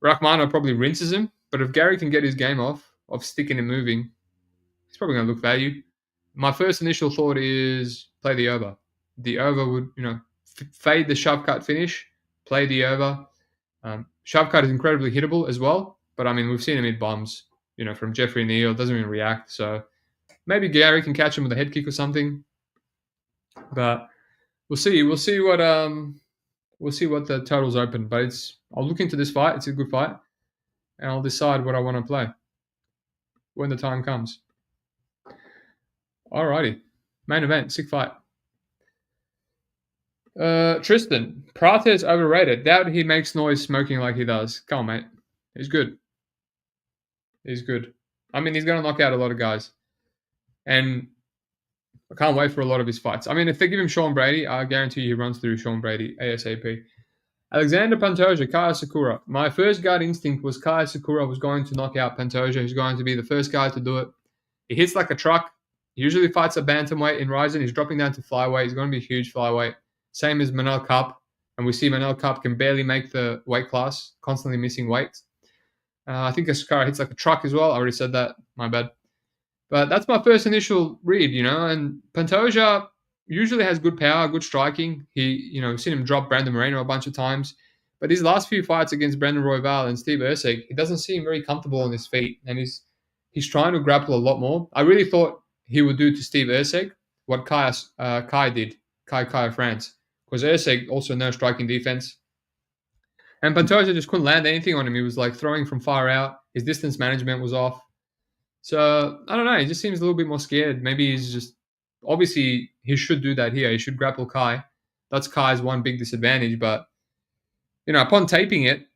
Rakhmonov probably rinses him, but if Garry can get his game off of sticking and moving, he's probably going to look value. My first initial thought is play the over. The over would, fade the Shavkat finish, play the over. Shavkat is incredibly hittable as well, but I mean, we've seen him hit bombs, from Jeffrey Neal, doesn't even react. So maybe Garry can catch him with a head kick or something. But we'll see. We'll see what the totals open. But I'll look into this fight. It's a good fight, and I'll decide what I want to play when the time comes. Alrighty, main event, sick fight. Tristan, Prates overrated. Doubt he makes noise smoking like he does. Come on, mate. He's good. He's good. I mean, he's going to knock out a lot of guys. And I can't wait for a lot of his fights. I mean, if they give him Sean Brady, I guarantee you he runs through Sean Brady ASAP. Alexander Pantoja, Kai Asakura. My first gut instinct was Kai Asakura was going to knock out Pantoja. He's going to be the first guy to do it. He hits like a truck. He usually fights at bantamweight in Ryzen. He's dropping down to flyweight. He's going to be a huge flyweight. Same as Manel Kape. And we see Manel Kape can barely make the weight class, constantly missing weight. I think Asakura hits like a truck as well. I already said that. My bad. But that's my first initial read, And Pantoja usually has good power, good striking. We've seen him drop Brandon Moreno a bunch of times. But his last few fights against Brandon Royval and Steve Erceg, he doesn't seem very comfortable on his feet. And he's trying to grapple a lot more. I really thought he would do to Steve Erceg what Kai did, Kai France. Because Erceg also no striking defense. And Pantoja just couldn't land anything on him. He was like throwing from far out. His distance management was off. So, I don't know. He just seems a little bit more scared. Maybe he's just... Obviously, he should do that here. He should grapple Kai. That's Kai's one big disadvantage. But, upon taping it,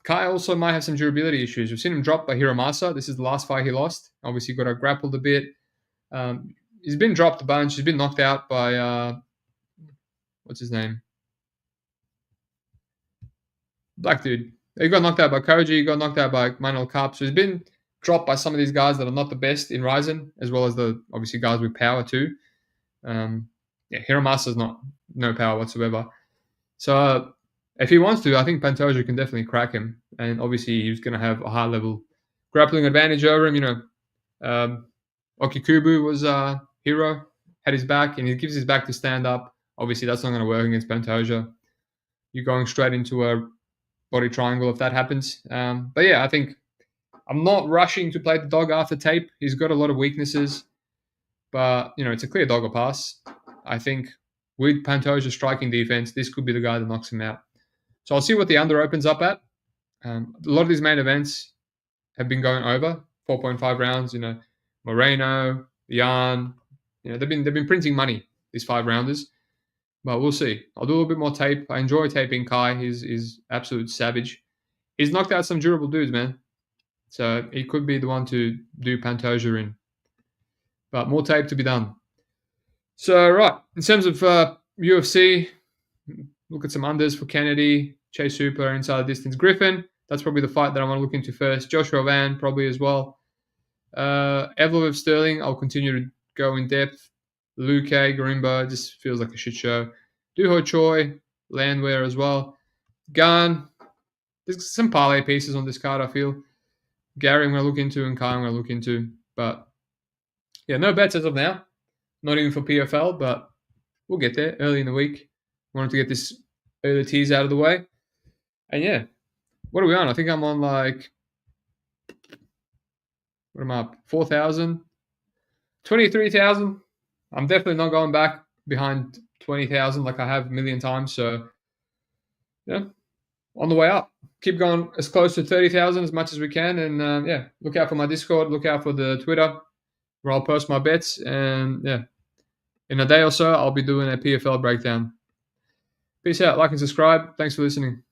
Kai also might have some durability issues. We've seen him drop by Hiromasa. This is the last fight he lost. Obviously, got grappled a bit. He's been dropped a bunch. He's been knocked out by... what's his name? Black dude. He got knocked out by Koji. He got knocked out by Manel Kape. So he's been dropped by some of these guys that are not the best in Ryzen, as well as the obviously guys with power too. yeah, Hiromasu's no power whatsoever. So if he wants to, I think Pantoja can definitely crack him, and obviously he's going to have a high level grappling advantage over him. Okikubu was Hero, had his back, and he gives his back to stand up. Obviously, that's not going to work against Pantoja. You're going straight into a body triangle if that happens. But yeah, I think I'm not rushing to play the dog after tape. He's got a lot of weaknesses, but it's a clear dog or pass. I think with Pantoja striking defense, this could be the guy that knocks him out. So I'll see what the under opens up at. A lot of these main events have been going over 4.5 rounds. Moreno, Yan. They've been printing money, these 5 rounders. But we'll see. I'll do a little bit more tape. I enjoy taping Kai. He's absolute savage. He's knocked out some durable dudes, man. So he could be the one to do Pantoja in. But more tape to be done. So, right. In terms of UFC, look at some unders for Kennedy, Chase Hooper, inside the distance. Griffin, that's probably the fight that I want to look into first. Joshua Van, probably as well. Evloev Sterling, I'll continue to go in depth. Luke, Garimba, just feels like a shit show. Duho Choi, Landwehr as well. Gun, there's some parlay pieces on this card, I feel. Garry I'm going to look into, and Kai I'm going to look into. But, yeah, no bets as of now. Not even for PFL, but we'll get there early in the week. Wanted to get this early tease out of the way. And, yeah, what are we on? I think I'm on, what am I up? 4,000? 23,000? I'm definitely not going back behind 20,000 like I have a million times. So, yeah, on the way up. Keep going as close to 30,000 as much as we can. And, yeah, look out for my Discord. Look out for the Twitter where I'll post my bets. And, yeah, in a day or so, I'll be doing a PFL breakdown. Peace out. Like and subscribe. Thanks for listening.